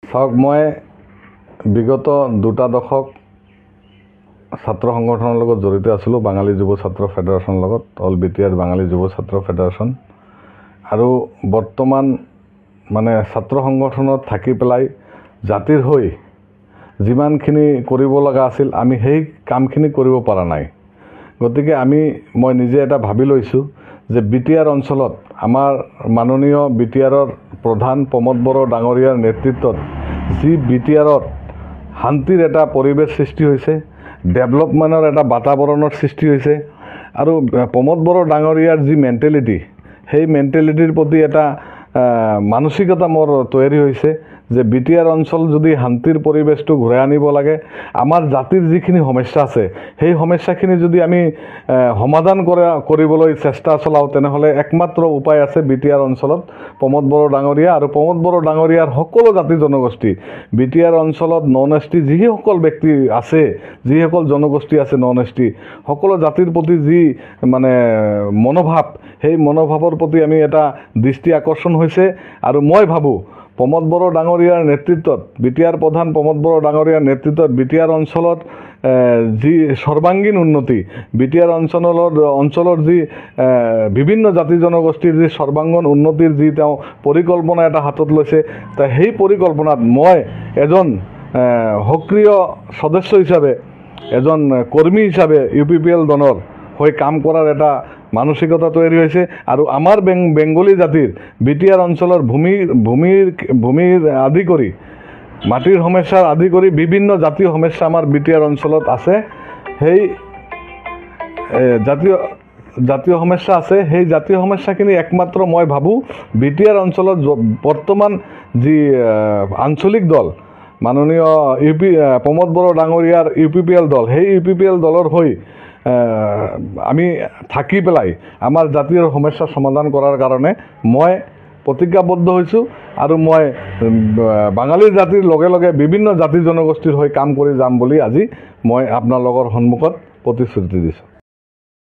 চাওক, মই বিগত 2টা দশক ছাত্ৰ সংগঠনৰ লগত জড়িত আছিলোঁ, বাঙালী যুৱ ছাত্ৰ ফেডাৰেশ্যনৰ লগত, অল বিটিআৰ বাঙালী যুৱ ছাত্ৰ ফেডাৰেশ্যন। আৰু বৰ্তমান মানে ছাত্ৰ সংগঠনত থাকি পেলাই জাতিৰ হৈ যিমানখিনি কৰিব লগা আছিল, আমি সেই কামখিনি কৰিব পৰা নাই। গতিকে মই নিজে এটা ভাবি লৈছোঁ যে বিটিআৰ অঞ্চলত আমাৰ মাননীয় বিটিআৰৰ প্ৰধান প্ৰমোদ বড়ো ডাঙৰীয়াৰ নেতৃত্বত যি বিটিআৰত শান্তিৰ এটা পৰিৱেশ সৃষ্টি হৈছে, ডেভেলপমেণ্টৰ এটা বাতাবৰণৰ সৃষ্টি হৈছে, আৰু প্ৰমোদ বড়ো ডাঙৰীয়াৰ যি মেণ্টেলিটি, সেই মেণ্টেলিটিৰ প্ৰতি এটা মানসিকতা মোৰ তৈয়াৰী হৈছে যে বিটিআৰ অঞ্চল যদি শান্তিৰ পৰিৱেশটো ঘূৰাই আনিব লাগে, আমাৰ জাতিৰ যিখিনি সমস্যা আছে সেই সমস্যাখিনি যদি আমি সমাধান কৰিবলৈ চেষ্টা চলাওঁ, তেনেহ'লে একমাত্ৰ উপায় আছে বিটিআৰ অঞ্চলত প্ৰমোদ বড়ো ডাঙৰীয়া আৰু প্ৰমোদ বড়ো ডাঙৰীয়াৰ সকলো জাতি জনগোষ্ঠী, বিটিআৰ অঞ্চলত নন এছ টি যিসকল ব্যক্তি আছে, যিসকল জনগোষ্ঠী আছে নন এছ টি, সকলো জাতিৰ প্ৰতি যি মানে মনোভাৱ, সেই মনোভাৱৰ প্ৰতি আমি এটা দৃষ্টি আকৰ্ষণ হৈছে। আৰু মই ভাবোঁ প্ৰমোদ বড়ো ডাঙৰীয়াৰ নেতৃত্বত, বিটিআৰ প্ৰধান প্ৰমোদ বড়ো ডাঙৰীয়াৰ নেতৃত্বত বিটিআৰ অঞ্চলত যি সৰ্বাংগীন উন্নতি, বিটিআৰ অঞ্চলৰ যি বিভিন্ন জাতি জনগোষ্ঠীৰ যি সৰ্বাংগীন উন্নতিৰ যি তেওঁ পৰিকল্পনা এটা হাতত লৈছে, সেই পৰিকল্পনাত মই এজন সক্ৰিয় সদস্য হিচাপে, এজন কৰ্মী হিচাপে UPPL দলৰ হৈ কাম কৰাৰ এটা মানসিকতা তৈয়াৰী হৈছে। আৰু আমাৰ বেংগলী জাতিৰ বিটিআৰ অঞ্চলৰ ভূমিৰ আদি কৰি, মাটিৰ সমস্যাৰ আদি কৰি বিভিন্ন জাতীয় সমস্যা আমাৰ বিটিআৰ অঞ্চলত আছে। সেই জাতীয় সমস্যা আছে, সেই জাতীয় সমস্যাখিনি একমাত্ৰ মই ভাবোঁ বিটিআৰ অঞ্চলত বৰ্তমান যি আঞ্চলিক দল, মাননীয় প্ৰমোদ বড়ো ডাঙৰীয়াৰ UPPL দল, সেই UPPL দলৰ হৈ আমি থাকি পেলাই আমাৰ জাতীয় সমস্যা সমাধান কৰাৰ কাৰণে মই প্ৰতিজ্ঞাবদ্ধ হৈছোঁ। আৰু মই বাঙালী জাতিৰ লগে লগে বিভিন্ন জাতি জনগোষ্ঠীৰ হৈ কাম কৰি যাম বুলি আজি মই আপোনালোকৰ সন্মুখত প্ৰতিশ্ৰুতি দিছোঁ।